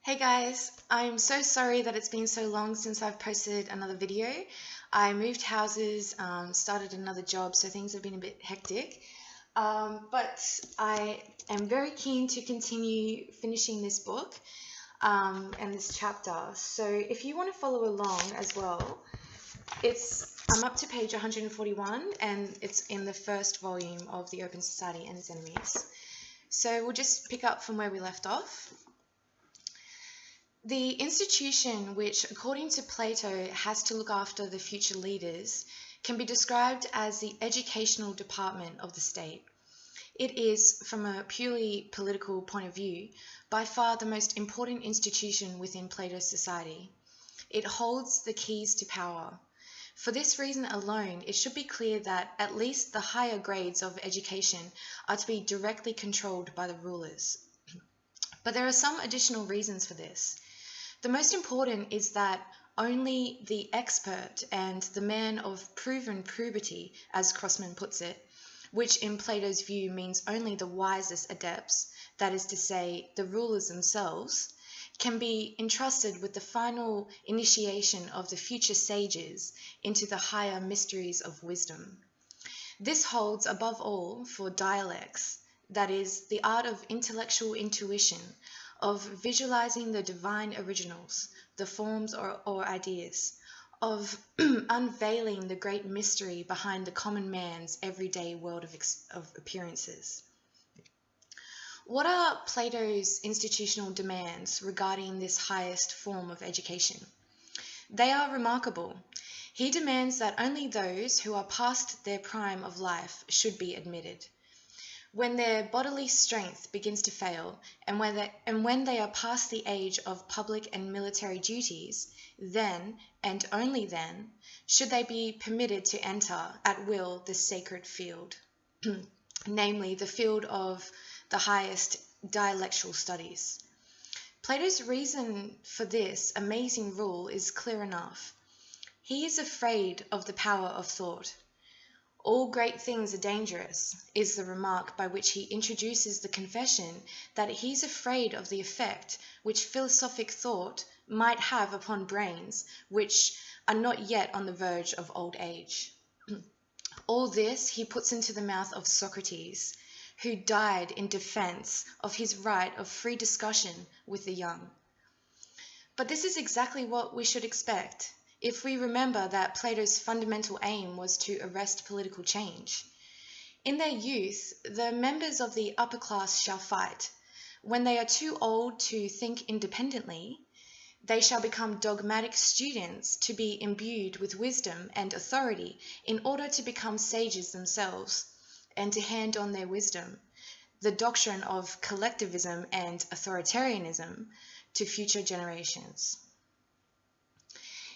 Hey guys, I'm so sorry that it's been so long since I've posted another video. I moved houses, started another job, so things have been a bit hectic. But I am very keen to continue finishing this book and this chapter. So if you want to follow along as well, I'm up to page 141 and it's in the first volume of The Open Society and Its Enemies. So we'll just pick up from where we left off. The institution which, according to Plato, has to look after the future leaders can be described as the educational department of the state. It is, from a purely political point of view, by far the most important institution within Plato's society. It holds the keys to power. For this reason alone, it should be clear that at least the higher grades of education are to be directly controlled by the rulers. But there are some additional reasons for this. The most important is that only the expert and the man of proven probity, as Crossman puts it, which in Plato's view means only the wisest adepts, that is to say, the rulers themselves, can be entrusted with the final initiation of the future sages into the higher mysteries of wisdom. This holds above all for dialects, that is, the art of intellectual intuition, of visualizing the divine originals, the forms or ideas, of unveiling the great mystery behind the common man's everyday world of appearances. What are Plato's institutional demands regarding this highest form of education? They are remarkable. He demands that only those who are past their prime of life should be admitted. When their bodily strength begins to fail, and when they are past the age of public and military duties, then, and only then, should they be permitted to enter at will the sacred field, namely the field of the highest dialectual studies. Plato's reason for this amazing rule is clear enough. He is afraid of the power of thought. All great things are dangerous, is the remark by which he introduces the confession that he's afraid of the effect which philosophic thought might have upon brains which are not yet on the verge of old age. All this he puts into the mouth of Socrates, who died in defense of his right of free discussion with the young. But this is exactly what we should expect, if we remember that Plato's fundamental aim was to arrest political change. In their youth, the members of the upper class shall fight. When they are too old to think independently, they shall become dogmatic students to be imbued with wisdom and authority in order to become sages themselves and to hand on their wisdom, the doctrine of collectivism and authoritarianism, to future generations.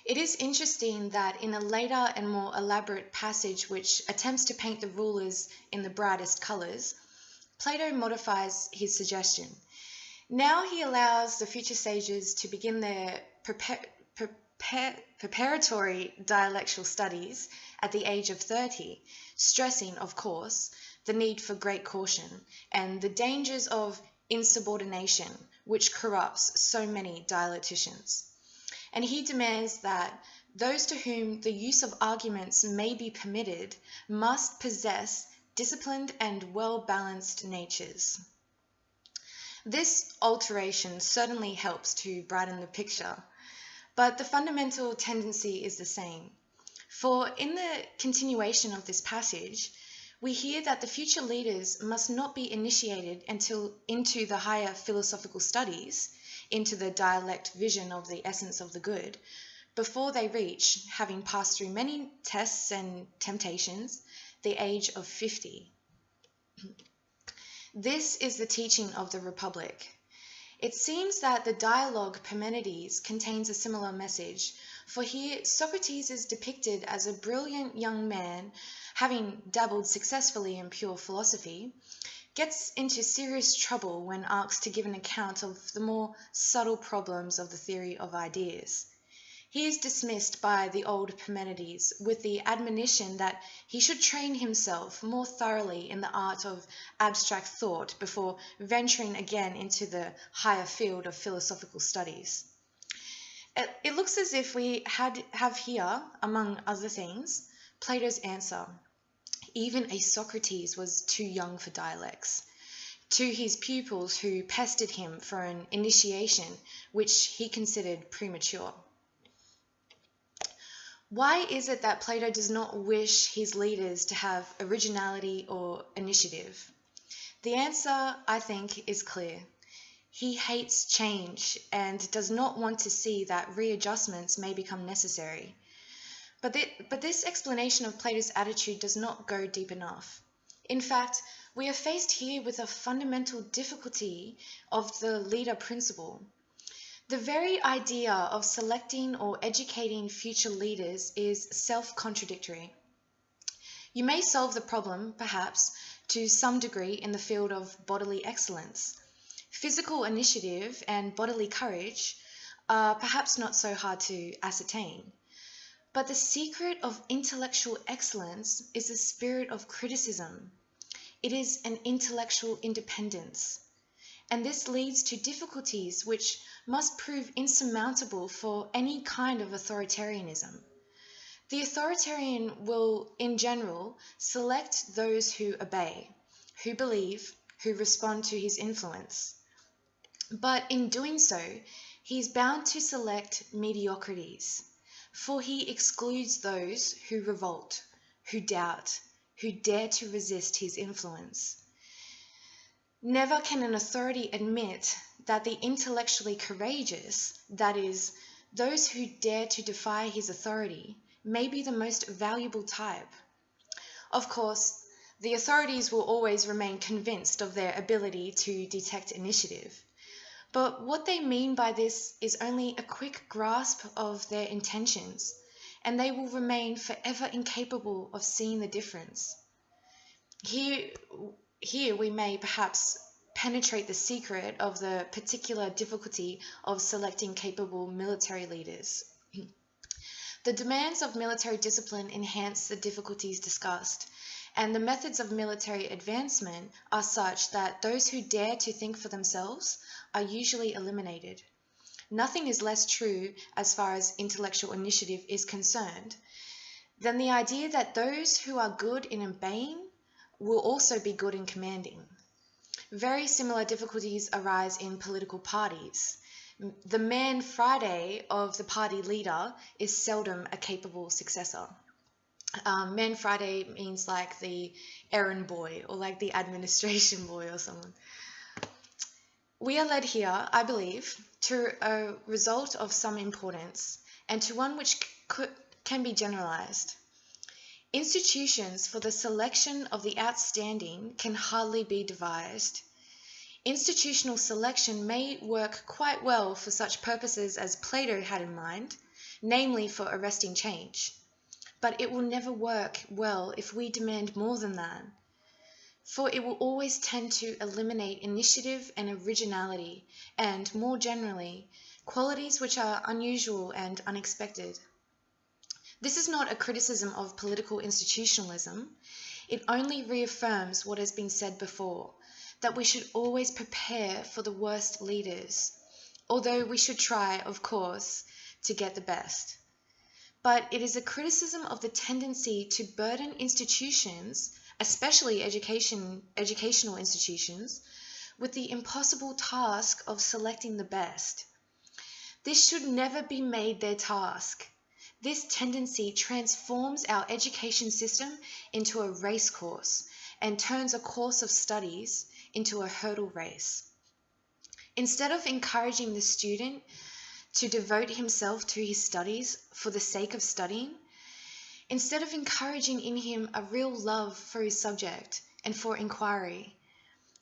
It is interesting that in a later and more elaborate passage which attempts to paint the rulers in the brightest colours, Plato modifies his suggestion. Now he allows the future sages to begin their preparatory dialectal studies at the age of 30, stressing, of course, the need for great caution and the dangers of insubordination which corrupts so many dialecticians. And he demands that those to whom the use of arguments may be permitted must possess disciplined and well-balanced natures. This alteration certainly helps to brighten the picture, but the fundamental tendency is the same. For in the continuation of this passage, we hear that the future leaders must not be initiated into the higher philosophical studies, into the dialect vision of the essence of the good, before they reach, having passed through many tests and temptations, the age of 50. This is the teaching of the Republic. It seems that the dialogue Parmenides contains a similar message, for here Socrates is depicted as a brilliant young man, having dabbled successfully in pure philosophy, gets into serious trouble when asked to give an account of the more subtle problems of the theory of ideas. He is dismissed by the old Parmenides with the admonition that he should train himself more thoroughly in the art of abstract thought before venturing again into the higher field of philosophical studies. It looks as if we have here, among other things, Plato's answer. Even a Socrates was too young for dialects. To his pupils who pestered him for an initiation which he considered premature. Why is it that Plato does not wish his leaders to have originality or initiative? The answer, I think, is clear. He hates change and does not want to see that readjustments may become necessary. But this explanation of Plato's attitude does not go deep enough. In fact, we are faced here with a fundamental difficulty of the leader principle. The very idea of selecting or educating future leaders is self-contradictory. You may solve the problem, perhaps, to some degree in the field of bodily excellence. Physical initiative and bodily courage are perhaps not so hard to ascertain. But the secret of intellectual excellence is the spirit of criticism. It is an intellectual independence. And this leads to difficulties which must prove insurmountable for any kind of authoritarianism. The authoritarian will, in general, select those who obey, who believe, who respond to his influence. But in doing so, he is bound to select mediocrities, for he excludes those who revolt, who doubt, who dare to resist his influence. Never can an authority admit that the intellectually courageous, that is, those who dare to defy his authority, may be the most valuable type. Of course, the authorities will always remain convinced of their ability to detect initiative. But what they mean by this is only a quick grasp of their intentions, and they will remain forever incapable of seeing the difference. Here we may perhaps penetrate the secret of the particular difficulty of selecting capable military leaders. The demands of military discipline enhance the difficulties discussed, and the methods of military advancement are such that those who dare to think for themselves are usually eliminated. Nothing is less true as far as intellectual initiative is concerned than the idea that those who are good in obeying will also be good in commanding. Very similar difficulties arise in political parties. The man Friday of the party leader is seldom a capable successor. Man Friday means like the errand boy or like the administration boy or someone. We are led here, I believe, to a result of some importance and to one which can be generalized. Institutions for the selection of the outstanding can hardly be devised. Institutional selection may work quite well for such purposes as Plato had in mind, namely for arresting change. But it will never work well if we demand more than that, for it will always tend to eliminate initiative and originality, and, more generally, qualities which are unusual and unexpected. This is not a criticism of political institutionalism. It only reaffirms what has been said before, that we should always prepare for the worst leaders, although we should try, of course, to get the best. But it is a criticism of the tendency to burden institutions, especially educational institutions, with the impossible task of selecting the best. This should never be made their task. This tendency transforms our education system into a race course and turns a course of studies into a hurdle race. Instead of encouraging the student to devote himself to his studies for the sake of studying, instead of encouraging in him a real love for his subject and for inquiry,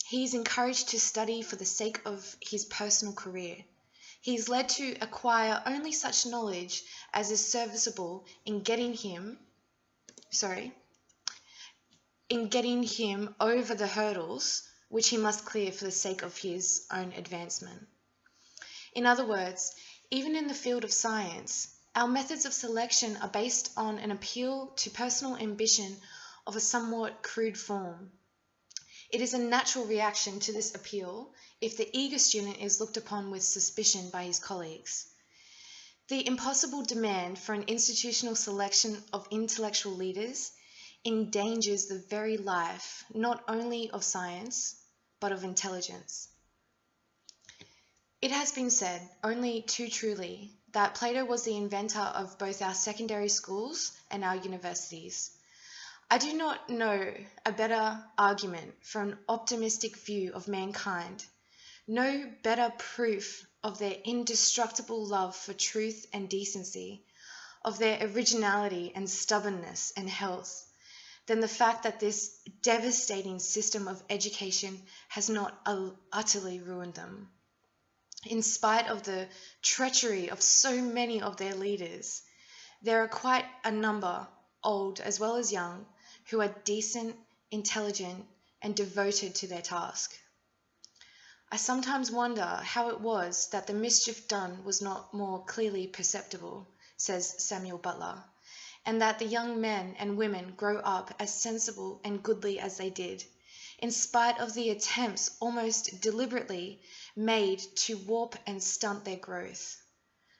he is encouraged to study for the sake of his personal career. He is led to acquire only such knowledge as is serviceable in getting him over the hurdles which he must clear for the sake of his own advancement. In other words, even in the field of science, Our methods of selection are based on an appeal to personal ambition of a somewhat crude form. It is a natural reaction to this appeal if the eager student is looked upon with suspicion by his colleagues. The impossible demand for an institutional selection of intellectual leaders endangers the very life not only of science, but of intelligence. It has been said, only too truly, that Plato was the inventor of both our secondary schools and our universities. I do not know a better argument for an optimistic view of mankind, no better proof of their indestructible love for truth and decency, of their originality and stubbornness and health, than the fact that this devastating system of education has not utterly ruined them. In spite of the treachery of so many of their leaders, there are quite a number, old as well as young, who are decent, intelligent, and devoted to their task. I sometimes wonder how it was that the mischief done was not more clearly perceptible, says Samuel Butler, and that the young men and women grow up as sensible and goodly as they did, in spite of the attempts almost deliberately made to warp and stunt their growth.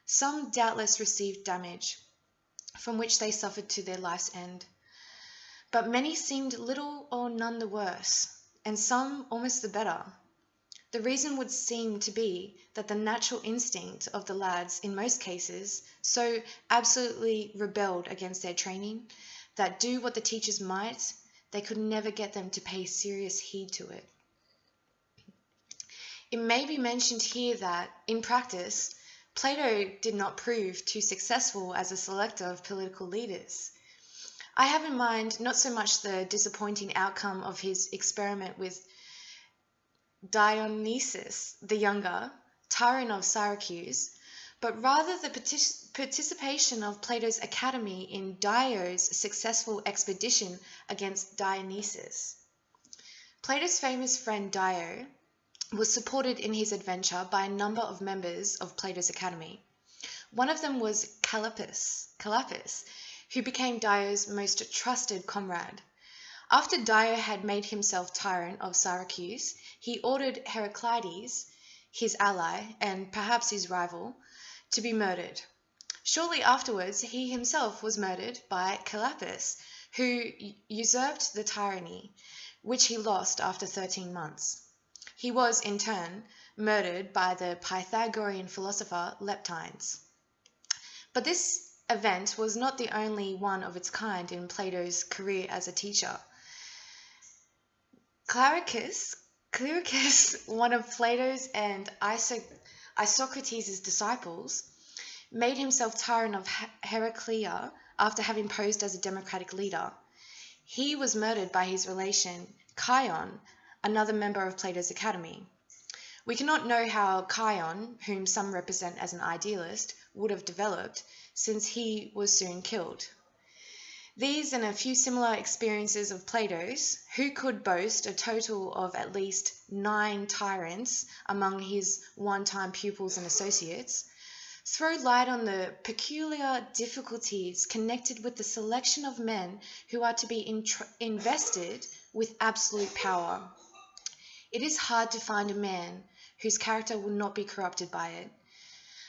Some doubtless received damage, from which they suffered to their life's end, but many seemed little or none the worse, and some almost the better. The reason would seem to be that the natural instinct of the lads, in most cases, so absolutely rebelled against their training, that do what the teachers might, they could never get them to pay serious heed to it. It may be mentioned here that, in practice, Plato did not prove too successful as a selector of political leaders. I have in mind not so much the disappointing outcome of his experiment with Dionysius the Younger, tyrant of Syracuse, but rather the participation of Plato's academy in Dio's successful expedition against Dionysius. Plato's famous friend Dio was supported in his adventure by a number of members of Plato's academy. One of them was Callippus, who became Dio's most trusted comrade. After Dio had made himself tyrant of Syracuse, he ordered Heraclides, his ally and perhaps his rival, to be murdered. Shortly afterwards, he himself was murdered by Callippus, who usurped the tyranny, which he lost after 13 months. He was, in turn, murdered by the Pythagorean philosopher Leptines. But this event was not the only one of its kind in Plato's career as a teacher. Clearchus, one of Plato's and Isocrates' disciples, made himself tyrant of Heraclea after having posed as a democratic leader. He was murdered by his relation Chion, another member of Plato's academy. We cannot know how Chion, whom some represent as an idealist, would have developed, since he was soon killed. These and a few similar experiences of Plato's, who could boast a total of at least 9 tyrants among his one-time pupils and associates, throw light on the peculiar difficulties connected with the selection of men who are to be invested with absolute power. It is hard to find a man whose character will not be corrupted by it.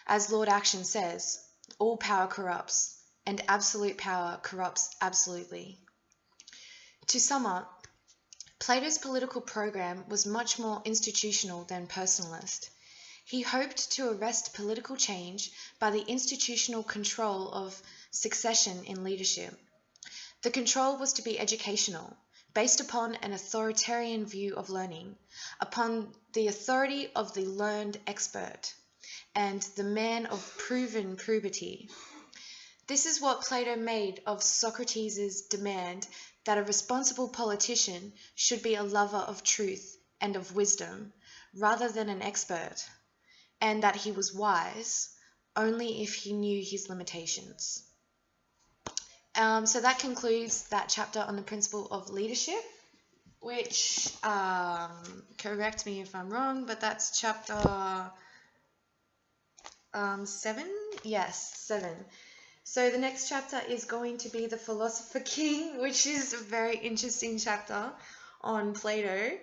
As Lord Action says, all power corrupts, and absolute power corrupts absolutely. To sum up, Plato's political program was much more institutional than personalist. He hoped to arrest political change by the institutional control of succession in leadership. The control was to be educational, based upon an authoritarian view of learning, upon the authority of the learned expert, and the man of proven probity. This is what Plato made of Socrates' demand that a responsible politician should be a lover of truth and of wisdom, rather than an expert, and that he was wise only if he knew his limitations. So that concludes that chapter on the principle of leadership, which, correct me if I'm wrong, but that's chapter 7? Yes, 7. So the next chapter is going to be the Philosopher King, which is a very interesting chapter on Plato.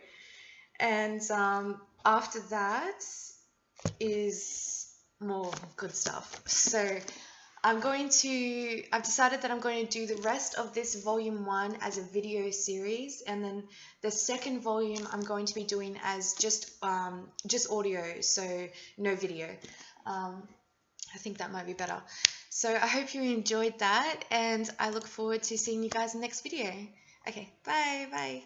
And after that is more good stuff. So I've decided that I'm going to do the rest of this volume 1 as a video series, and then the second volume I'm going to be doing as just audio, so no video. I think that might be better. So I hope you enjoyed that, and I look forward to seeing you guys in the next video. Okay, bye.